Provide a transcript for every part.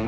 The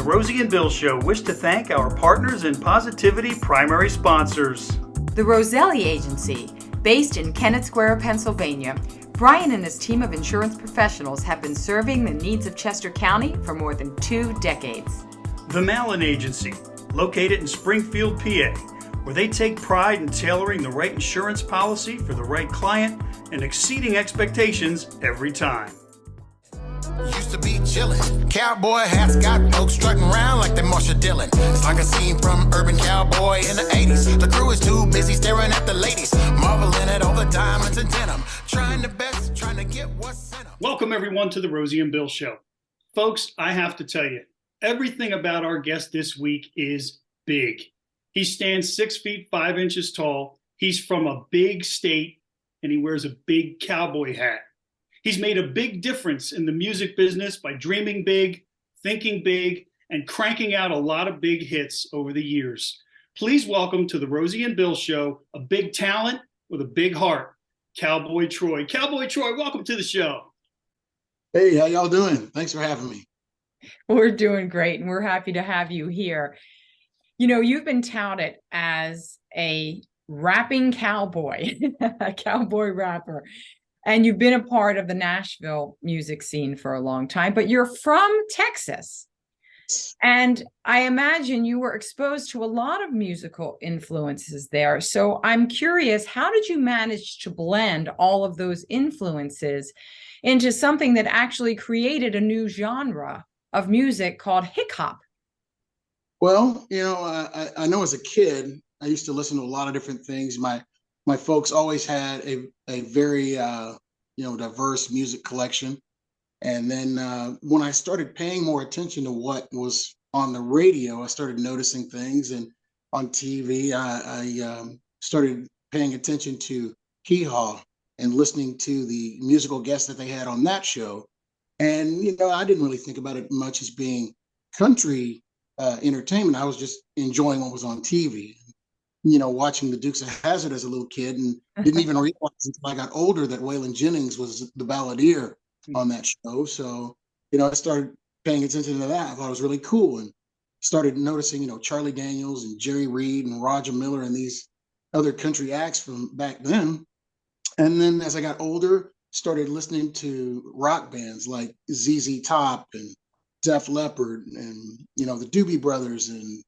Rosie and Bill Show wish to thank our partners and Positivity primary sponsors. The Roselli Agency, based in Kennett Square, Pennsylvania. Brian and his team of insurance professionals have been serving the needs of Chester County for more than 2 decades. The Mallon Agency, located in Springfield, PA, where they take pride in tailoring the right insurance policy for the right client and exceeding expectations every time. Used to be chillin'. Cowboy hats got folks strutting around like they Marsha Dillon. It's like a scene from Urban Cowboy in the 80s. The crew is too busy staring at the ladies, marveling at all the diamonds and denim, trying the best, trying to get what's in them. Welcome everyone to the Rosie and Bill Show. Folks, I have to tell you, everything about our guest this week is big. He stands 6 feet 5 inches tall. He's from a big state and he wears a big cowboy hat. He's made a big difference in the music business by dreaming big, thinking big, and cranking out a lot of big hits over the years. Please welcome to the Rosie and Bill Show a big talent with a big heart, Cowboy Troy. Cowboy Troy, welcome to the show. Hey, how y'all doing? Thanks for having me. We're doing great, and we're happy to have you here. You know, you've been touted as a rapping cowboy, a cowboy rapper. And you've been a part of the Nashville music scene for a long time, but you're from Texas. And I imagine you were exposed to a lot of musical influences there. So I'm curious, how did you manage to blend all of those influences into something that actually created a new genre of music called hip hop? Well, I know as a kid, I used to listen to a lot of different things. My folks always had a very diverse music collection, and then when I started paying more attention to what was on the radio, I started noticing things, and on TV, I started paying attention to Hee Haw and listening to the musical guests that they had on that show, and I didn't really think about it much as being country entertainment. I was just enjoying what was on TV. Watching the Dukes of Hazzard as a little kid, and didn't even realize until I got older that Waylon Jennings was the balladeer on that show. So, I started paying attention to that. I thought it was really cool, and started noticing, Charlie Daniels and Jerry Reed and Roger Miller and these other country acts from back then. And then as I got older, started listening to rock bands like ZZ Top and Def Leppard and, the Doobie Brothers and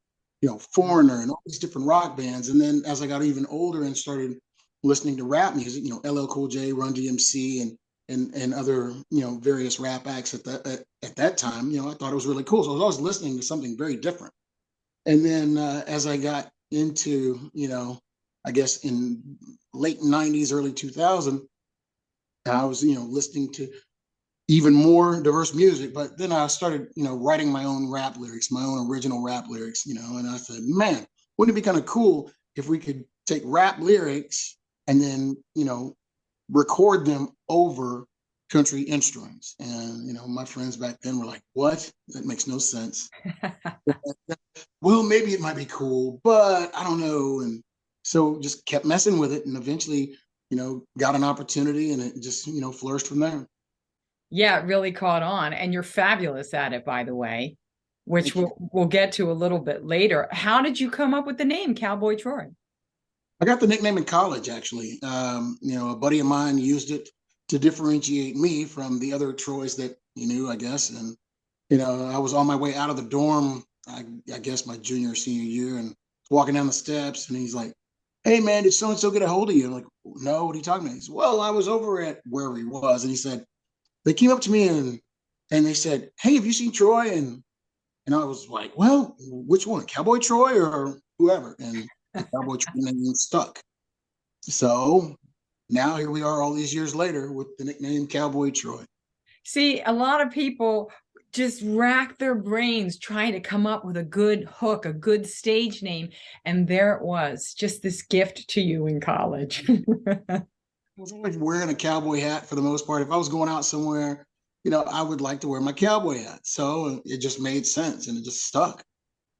Foreigner and all these different rock bands. And then as I got even older and started listening to rap music, LL Cool J, Run DMC, and other, various rap acts at that time, I thought it was really cool. So I was always listening to something very different. And then as I got into, I guess in late 90s, early 2000, I was, listening to even more diverse music. But then I started, writing my own rap lyrics, my own original rap lyrics, and I said, man, wouldn't it be kind of cool if we could take rap lyrics and then, record them over country instruments? And, my friends back then were like, what? That makes no sense. Well, maybe it might be cool, but I don't know. And so just kept messing with it, and eventually, got an opportunity, and it just, flourished from there. Yeah, it really caught on. And you're fabulous at it, by the way, which we'll get to a little bit later. How did you come up with the name Cowboy Troy? I got the nickname in college, actually. A buddy of mine used it to differentiate me from the other Troys that he knew, I guess. And, I was on my way out of the dorm, I guess my junior or senior year, and walking down the steps, and he's like, hey, man, did so-and-so get a hold of you? I'm like, no, what are you talking about? He said, well, I was over at wherever he was. And he said, they came up to me and they said, hey, have you seen Troy? And I was like, well, which one, Cowboy Troy or whoever? And the Cowboy Troy name stuck. So now here we are all these years later with the nickname Cowboy Troy. See, a lot of people just rack their brains trying to come up with a good hook, a good stage name. And there it was, just this gift to you in college. was always wearing a cowboy hat for the most part. If I was going out somewhere, I would like to wear my cowboy hat. So it just made sense and it just stuck.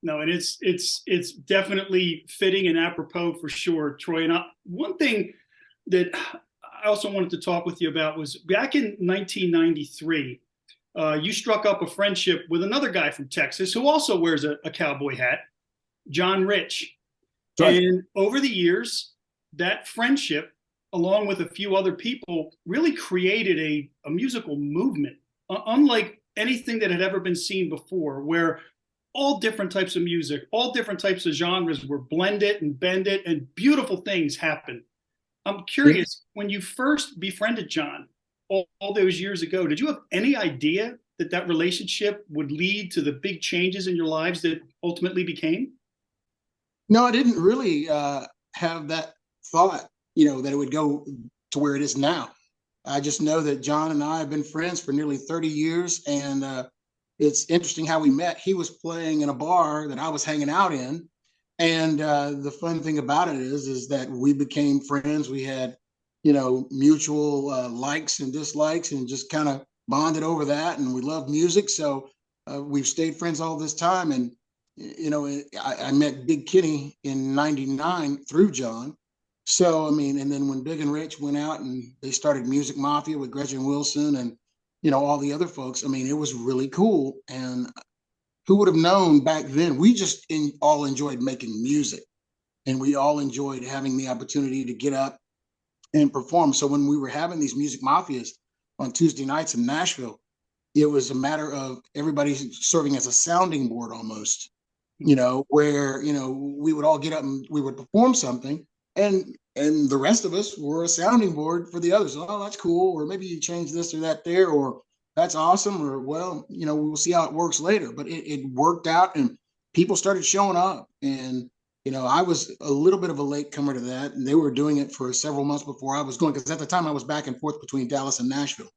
No, and it's definitely fitting and apropos for sure, Troy. And one thing that I also wanted to talk with you about was back in 1993, you struck up a friendship with another guy from Texas who also wears a cowboy hat, John Rich. Right. And over the years, that friendship, along with a few other people, really created a musical movement, unlike anything that had ever been seen before, where all different types of music, all different types of genres were blended and bended, and beautiful things happened. I'm curious, when you first befriended John all those years ago, did you have any idea that that relationship would lead to the big changes in your lives that ultimately became? No, I didn't really have that thought, that it would go to where it is now. I just know that John and I have been friends for nearly 30 years. And it's interesting how we met. He was playing in a bar that I was hanging out in. And the fun thing about it is that we became friends. We had, mutual likes and dislikes and just kind of bonded over that. And we love music. So we've stayed friends all this time. And I met Big Kenny in '99 through John. So, I mean, and then when Big and Rich went out and they started Music Mafia with Gretchen Wilson and, all the other folks, I mean, it was really cool. And who would have known back then? We just all enjoyed making music and we all enjoyed having the opportunity to get up and perform. So when we were having these Music Mafias on Tuesday nights in Nashville, it was a matter of everybody serving as a sounding board almost. Where, we would all get up and we would perform something and the rest of us were a sounding board for the others. Oh, that's cool. Or maybe you change this or that there, or that's awesome. Or, well, we'll see how it works later, but it worked out and people started showing up. And, I was a little bit of a late comer to that. And they were doing it for several months before I was going, because at the time I was back and forth between Dallas and Nashville.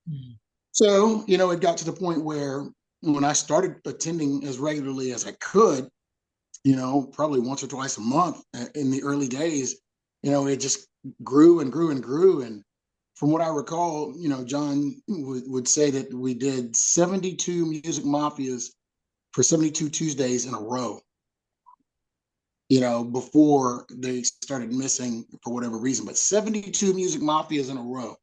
Mm-hmm. So, it got to the point where when I started attending as regularly as I could, probably once or twice a month in the early days, it just grew and grew and grew. And from what I recall, John would say that we did 72 Music Mafias for 72 Tuesdays in a row, before they started missing for whatever reason, but 72 Music Mafias in a row,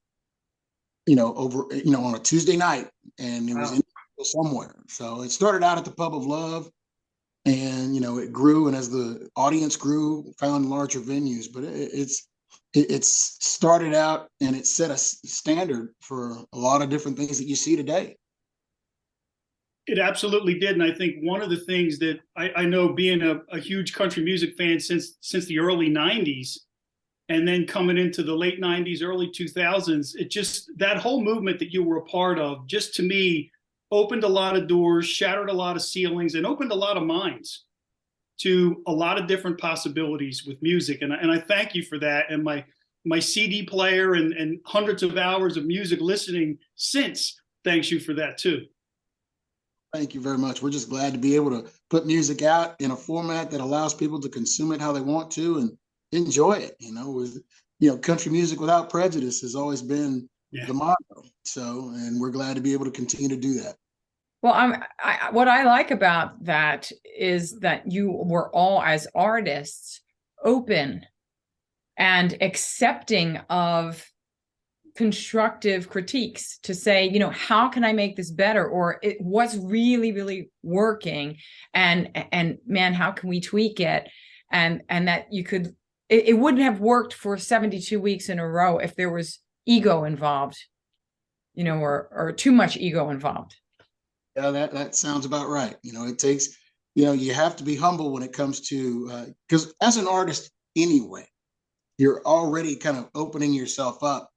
over, on a Tuesday night. And it was in somewhere. So it started out at the Pub of Love. And it grew, and as the audience grew, found larger venues. But it's started out, and it set a standard for a lot of different things that you see today. It absolutely did, and I think one of the things that I know, being a huge country music fan since the early '90s, and then coming into the late '90s, early 2000s, it just, that whole movement that you were a part of, just to me, opened a lot of doors, shattered a lot of ceilings, and opened a lot of minds to a lot of different possibilities with music. And I thank you for that. And my CD player and hundreds of hours of music listening since thanks you for that too. Thank you very much. We're just glad to be able to put music out in a format that allows people to consume it how they want to and enjoy it. Country music without prejudice has always been the motto. So, and we're glad to be able to continue to do that. Well, what I like about that is that you were all, as artists, open and accepting of constructive critiques to say, how can I make this better? Or what's really, really working? And man, how can we tweak it? And that you could, it wouldn't have worked for 72 weeks in a row if there was ego involved, or too much ego involved. Yeah, that sounds about right. It takes, you have to be humble when it comes to, because as an artist anyway, you're already kind of opening yourself up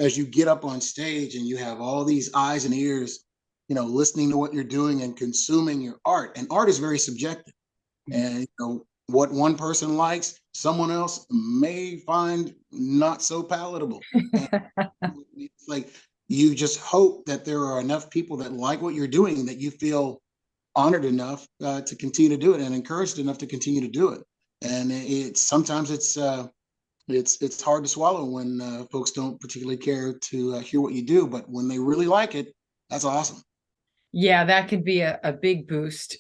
as you get up on stage and you have all these eyes and ears, listening to what you're doing and consuming your art. And art is very subjective. And what one person likes, someone else may find not so palatable. It's like, you just hope that there are enough people that like what you're doing that you feel honored enough to continue to do it and encouraged enough to continue to do it. And sometimes it's it's hard to swallow when folks don't particularly care to hear what you do, but when they really like it, that's awesome. Yeah, that could be a big boost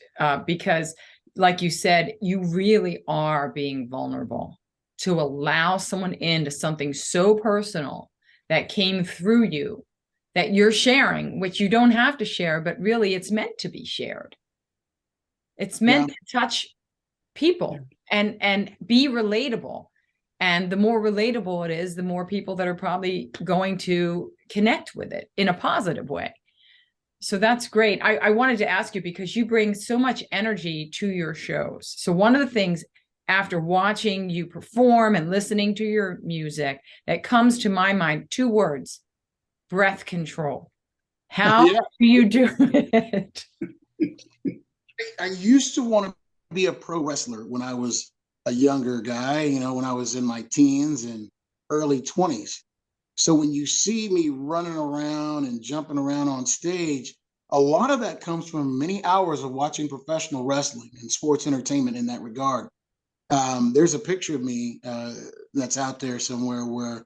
because, like you said, you really are being vulnerable to allow someone into something so personal that came through you that you're sharing, which you don't have to share, but really it's meant to be shared. It's meant to touch people and be relatable. And the more relatable it is, the more people that are probably going to connect with it in a positive way. So that's great. I wanted to ask you because you bring so much energy to your shows. So one of the things after watching you perform and listening to your music that comes to my mind, 2 words: breath control. How Yeah. do you do it? I used to want to be a pro wrestler when I was a younger guy, when I was in my teens and early 20s. So when you see me running around and jumping around on stage, a lot of that comes from many hours of watching professional wrestling and sports entertainment in that regard. There's a picture of me that's out there somewhere where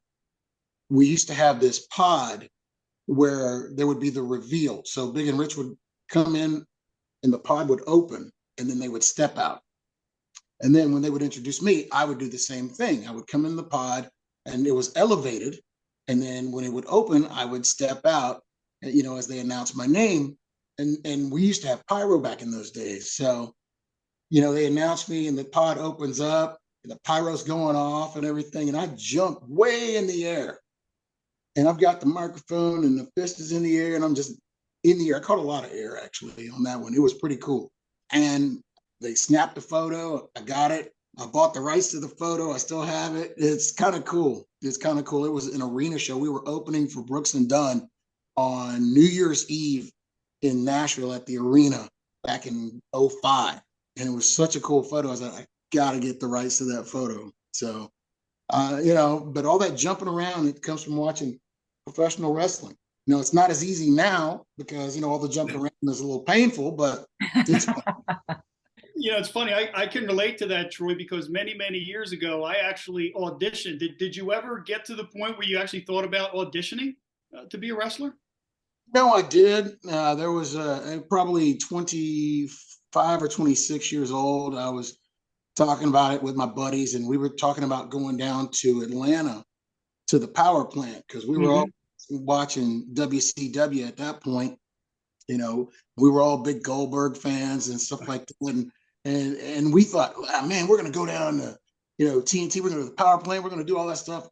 we used to have this pod where there would be the reveal. So Big and Rich would come in and the pod would open and then they would step out. And then when they would introduce me, I would do the same thing. I would come in the pod and it was elevated. And then when it would open, I would step out, as they announced my name. And we used to have pyro back in those days. So, they announced me and the pod opens up and the pyro's going off and everything. And I jump way in the air. And I've got the microphone and the fist is in the air and I'm just in the air. I caught a lot of air actually on that one. It was pretty cool. And they snapped the photo. I got it. I bought the rights to the photo. I still have it. It's kind of cool. It's kind of cool. It was an arena show. We were opening for Brooks and Dunn on New Year's Eve in Nashville at the arena back in '05. And it was such a cool photo. I was like, I got to get the rights to that photo. So, but all that jumping around, it comes from watching professional wrestling. It's not as easy now because, all the jumping around is a little painful, but it's fun. It's funny. I can relate to that, Troy, because many, many years ago, I actually auditioned. Did you ever get to the point where you actually thought about auditioning to be a wrestler? No, I did. There was probably 25 or 26 years old. I was talking about it with my buddies, and we were talking about going down to Atlanta to the power plant because we were all watching WCW at that point. We were all big Goldberg fans and stuff like that. And we thought, man, we're going to go down to, TNT. We're going to the power plant. We're going to do all that stuff.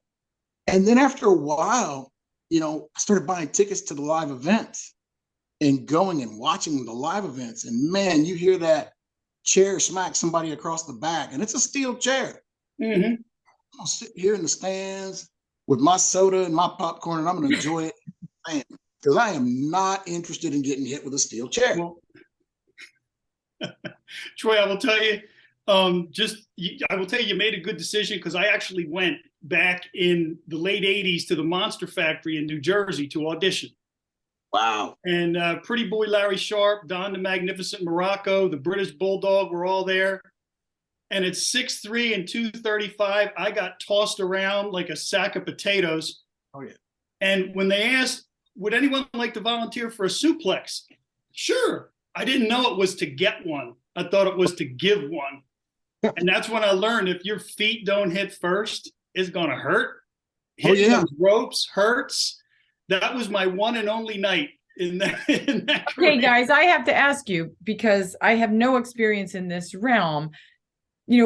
And then after a while, I started buying tickets to the live events and going and watching the live events. And man, you hear that chair smack somebody across the back, and it's a steel chair. Mm-hmm. I'll sit here in the stands with my soda and my popcorn, and I'm going to enjoy it because I am not interested in getting hit with a steel chair. Well, Troy, I will tell you, you made a good decision because I actually went back in the late 80s to the Monster Factory in New Jersey to audition. Wow. And Pretty Boy Larry Sharp, Don the Magnificent Morocco, the British Bulldog were all there. And at 6'3" and 235, I got tossed around like a sack of potatoes. Oh, yeah. And when they asked, would anyone like to volunteer for a suplex? Sure. I didn't know it was to get one. I thought it was to give one. And that's when I learned if your feet don't hit first, it's going to hurt. Hitting those ropes hurts. That was my one and only night in that career. Okay, guys, I have to ask you because I have no experience in this realm.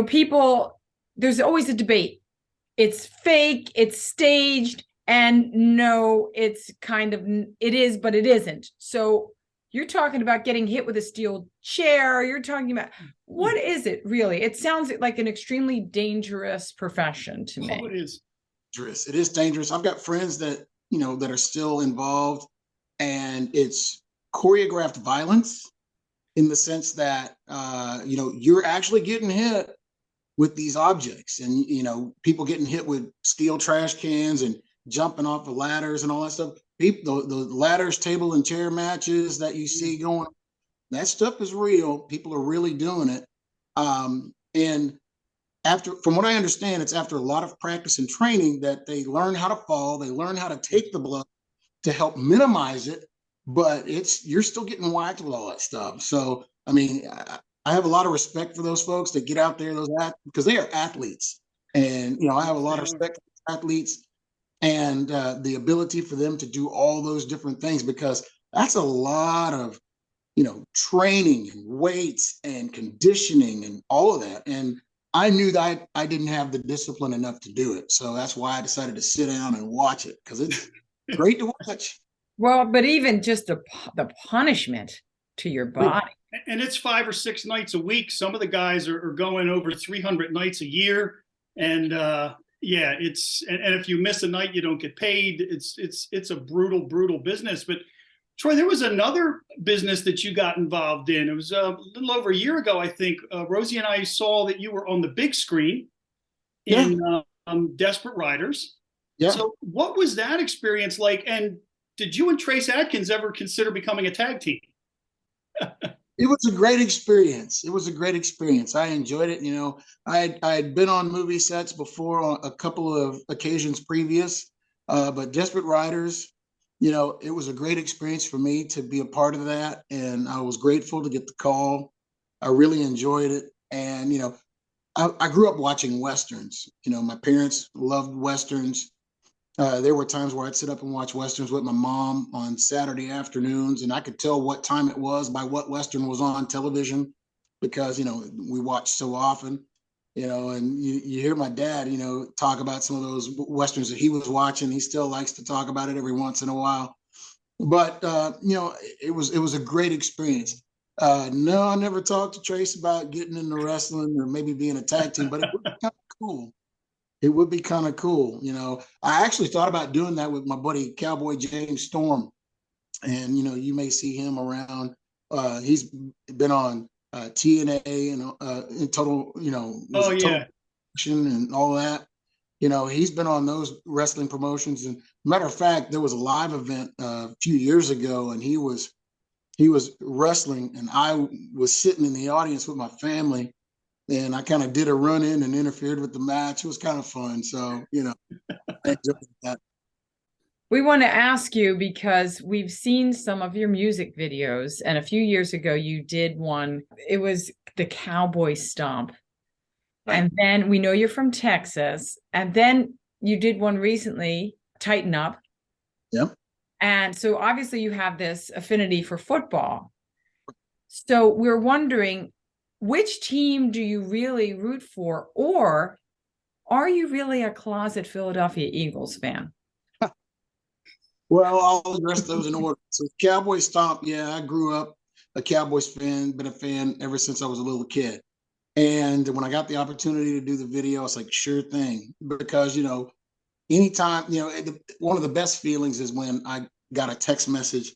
People, there's always a debate. It's fake, it's staged, and no, it's it is, but it isn't. So you're talking about getting hit with a steel chair. You're talking about, what is it really? It sounds like an extremely dangerous profession to me. Oh, it is. It is dangerous. I've got friends that, that are still involved, and it's choreographed violence in the sense that, you're actually getting hit with these objects and, people getting hit with steel trash cans and jumping off the ladders and all that stuff. The ladders, table and chair matches that you see going, that stuff is real. People are really doing it. And from what I understand, it's after a lot of practice and training that they learn how to fall, they learn how to take the blow to help minimize it, but you're still getting whacked with all that stuff. So, I mean, I have a lot of respect for those folks that get out there, because they are athletes. And, I have a lot of respect for athletes and the ability for them to do all those different things, because that's a lot of, training and weights and conditioning and all of that. And I knew that I didn't have the discipline enough to do it. So that's why I decided to sit down and watch it, because it's great to watch. Well, but even just the punishment to your body. And it's 5 or 6 nights a week. Some of the guys are going over 300 nights a year. And yeah, and if you miss a night, you don't get paid. It's a brutal business. But Troy, there was another business that you got involved in. It was a little over a year ago, I think. Rosie and I saw that you were on the big screen in Desperate Riders. Yeah. So what was that experience like? And did you and Trace Adkins ever consider becoming a tag team? It was a great experience. I enjoyed it. I had been on movie sets before on a couple of occasions previous, but Desperate Riders, it was a great experience for me to be a part of that. And I was grateful to get the call. I really enjoyed it. And, I grew up watching Westerns. My parents loved Westerns. There were times where I'd sit up and watch Westerns with my mom on Saturday afternoons, and I could tell what time it was by what Western was on television, because, we watched so often, and you hear my dad, talk about some of those Westerns that he was watching. He still likes to talk about it every once in a while. But, it was a great experience. No, I never talked to Trace about getting into wrestling or maybe being a tag team, but it would be kind of cool. It would be kind of cool. I actually thought about doing that with my buddy Cowboy James Storm. And, you may see him around. He's been on TNA and in Total, Total Action and all that. He's been on those wrestling promotions. And matter of fact, there was a live event a few years ago, and he was wrestling, and I was sitting in the audience with my family. And I kind of did a run in and interfered with the match. It was kind of fun. So, I enjoyed that. We want to ask you, because we've seen some of your music videos, and a few years ago you did one. It was the Cowboy Stomp. Right. And then we know you're from Texas. And then you did one recently, Tighten Up. Yep. And so obviously you have this affinity for football. So we're wondering, which team do you really root for, or are you really a closet Philadelphia Eagles fan? Well, I'll address those in order. So Cowboy Stomp, yeah, I grew up a Cowboys fan, been a fan ever since I was a little kid. And when I got the opportunity to do the video, I was like, sure thing. Because, anytime, one of the best feelings is when I got a text message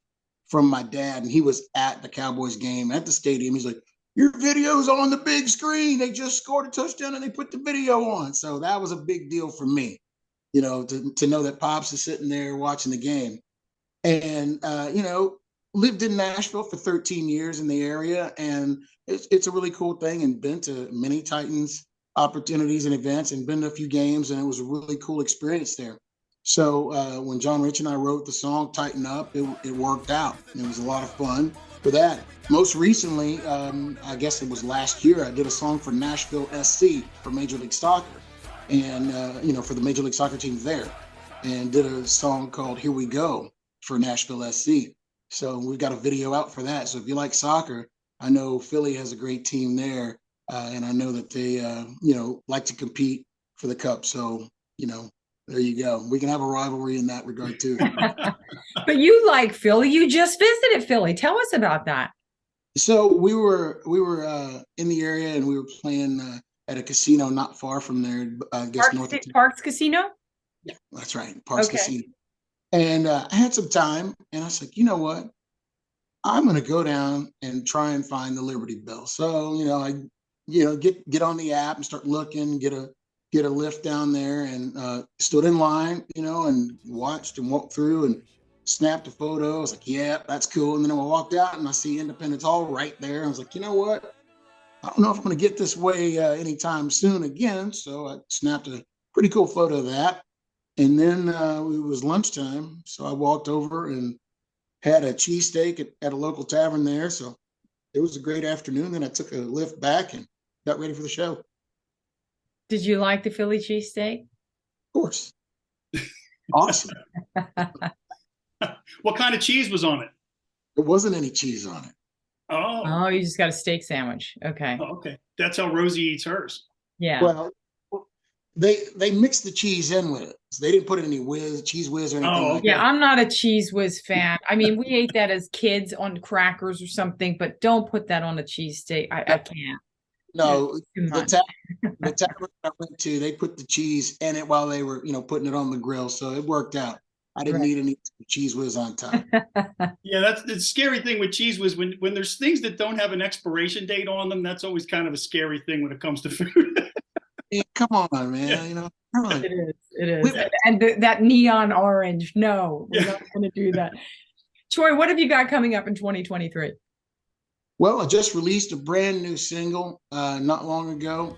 from my dad, and he was at the Cowboys game at the stadium. He's like, your video's on the big screen. They just scored a touchdown and they put the video on. So that was a big deal for me, to know that Pops is sitting there watching the game. And, lived in Nashville for 13 years in the area. And it's a really cool thing, and been to many Titans opportunities and events, and been to a few games. And it was a really cool experience there. So when John Rich and I wrote the song Tighten Up, it worked out. It was a lot of fun for that. Most recently, I guess it was last year, I did a song for Nashville SC for Major League Soccer, and for the Major League Soccer team there, and did a song called Here We Go for Nashville SC. So we've got a video out for that. So if you like soccer, I know Philly has a great team there, and I know that they like to compete for the cup. So there you go. We can have a rivalry in that regard too. But you like Philly. You just visited Philly. Tell us about that. So we were in the area, and we were playing at a casino not far from there. I guess Parks Casino. Yeah, that's right, Parks Casino. And I had some time, and I was like, you know what? I'm going to go down and try and find the Liberty Bell. So I get on the app and start looking, get a lift down there, and stood in line, and watched and walked through and snapped a photo. I was like, yeah, that's cool. And then I walked out, and I see Independence Hall right there. I was like, you know what? I don't know if I'm going to get this way anytime soon again. So I snapped a pretty cool photo of that. And then it was lunchtime. So I walked over and had a cheesesteak at a local tavern there. So it was a great afternoon. Then I took a lift back and got ready for the show. Of Did you like the Philly cheesesteak? course. Awesome. What kind of cheese was on it? There wasn't any cheese on it. Oh, you just got a steak sandwich. Okay. Oh, okay. That's how Rosie eats hers. Yeah. Well, they mixed the cheese in with it. So they didn't put any cheese whiz or anything like Yeah, that. I'm not a Cheese Whiz fan. I mean, we ate that as kids on crackers or something, but don't put that on a cheesesteak. I can't. No, Too the much. tavern I went to, they put the cheese in it while they were, putting it on the grill. So it worked out. I didn't Right. need any cheese whiz on top. Yeah, that's the scary thing with cheese was when there's things that don't have an expiration date on them, that's always kind of a scary thing when it comes to food. Yeah, come on, man. Yeah. Come on. It is. And that neon orange. No, we're not going to do that. Troy, what have you got coming up in 2023? Well, I just released a brand new single not long ago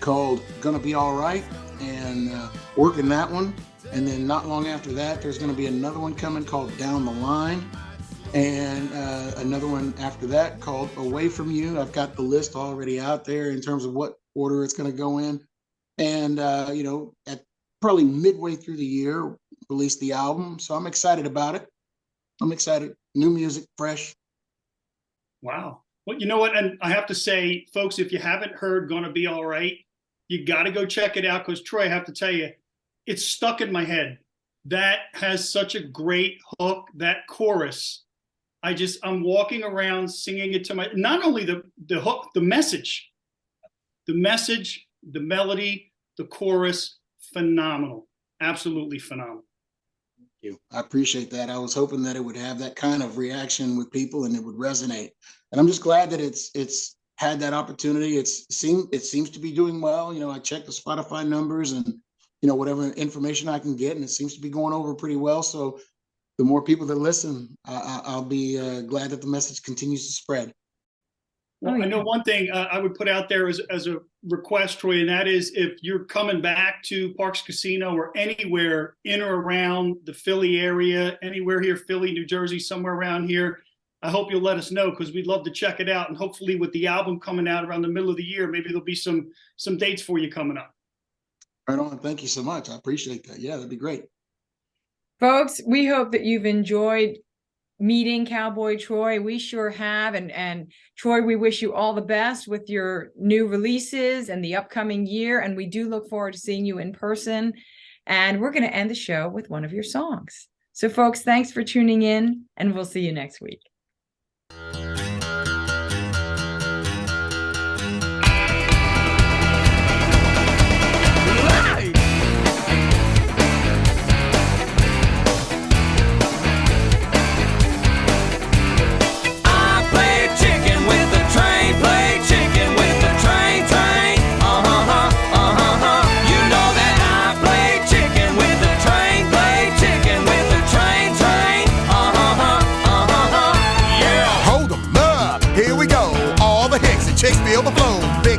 called Gonna Be All Right, and working that one. And then not long after that, there's going to be another one coming called Down the Line, and another one after that called Away From You. I've got the list already out there in terms of what order it's going to go in. And, at probably midway through the year, release the album. So I'm excited about it. I'm excited. New music, fresh. Wow. Well, you know what? And I have to say, folks, if you haven't heard Gonna Be All Right, you got to go check it out because, Troy, I have to tell you, it's stuck in my head. That has such a great hook, that chorus. I'm walking around singing it to not only the hook, the message, the melody, the chorus, phenomenal. Absolutely phenomenal. Thank you. I appreciate that. I was hoping that it would have that kind of reaction with people and it would resonate. And I'm just glad that it's had that opportunity. It seems to be doing well. I checked the Spotify numbers and whatever information I can get, and it seems to be going over pretty well. So the more people that listen, I'll be glad that the message continues to spread. Well, I know one thing I would put out there as a request, Troy, and that is if you're coming back to Parks Casino or anywhere in or around the Philly area, anywhere here, Philly, New Jersey, somewhere around here, I hope you'll let us know because we'd love to check it out. And hopefully with the album coming out around the middle of the year, maybe there'll be some dates for you coming up. Right on. Thank you so much. I appreciate that. Yeah, that'd be great. Folks, we hope that you've enjoyed meeting Cowboy Troy. We sure have. And Troy, we wish you all the best with your new releases and the upcoming year. And we do look forward to seeing you in person. And we're going to end the show with one of your songs. So folks, thanks for tuning in, and we'll see you next week.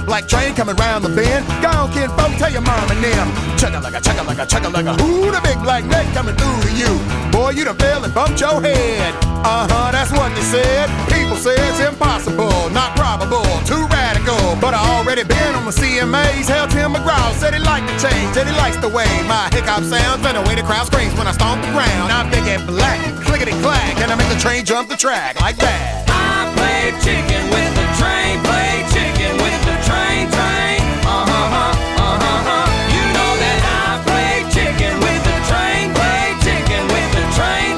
Black train coming round the bend. Go on, kinfolk, tell your mom and them. Chugga like a. Ooh, the big black neck coming through to you. Boy, you done fell and bumped your head. That's what they said. People say it's impossible, not probable, too radical. But I already been on the CMAs. Hell, Tim McGraw said he liked the change, that he likes the way my hiccup sounds and the way the crowd screams when I stomp the ground. I'm big and black, clickety clack, and I make the train jump the track like that. I play chicken with the train, play chicken with the train. You know that I play chicken with the train, play chicken with the train.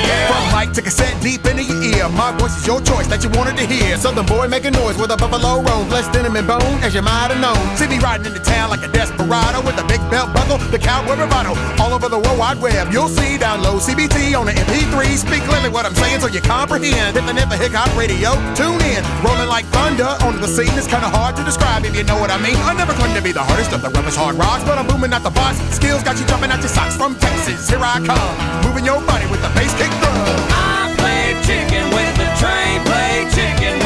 Yeah. From mic to cassette deep into your ear, my voice is your choice that you wanted to hear. Southern boy making noise with a buffalo roam, blessed denim and bone, as you might have known. See me riding into town like a desperado with a big belt buckle, the cowboy bravado. All over the World Wide Web, you'll see download CBT on the MP3. Speak clearly what I'm saying so you comprehend. If the hip hop radio, tune in. Rolling like thunder onto the scene. It's kinda hard to describe if you know what I mean. I never claimed to be the hardest of the roughest hard rocks, but I'm booming out the box. Skills got you jumping out your socks. From Texas, here I come, moving your body with the bass kick drum. I play chicken with the train, play chicken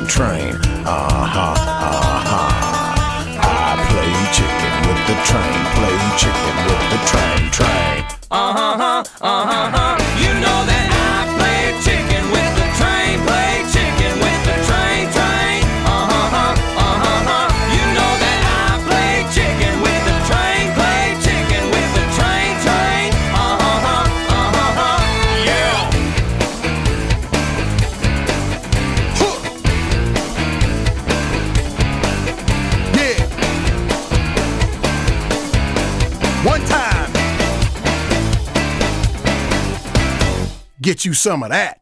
train. I play chicken with the train, play chicken with the train, train. You know that I play chicken with the train, play chicken with the train, train. You know that I play chicken with the train, play chicken with the train, train. Yeah. Yeah. One time. Get you some of that.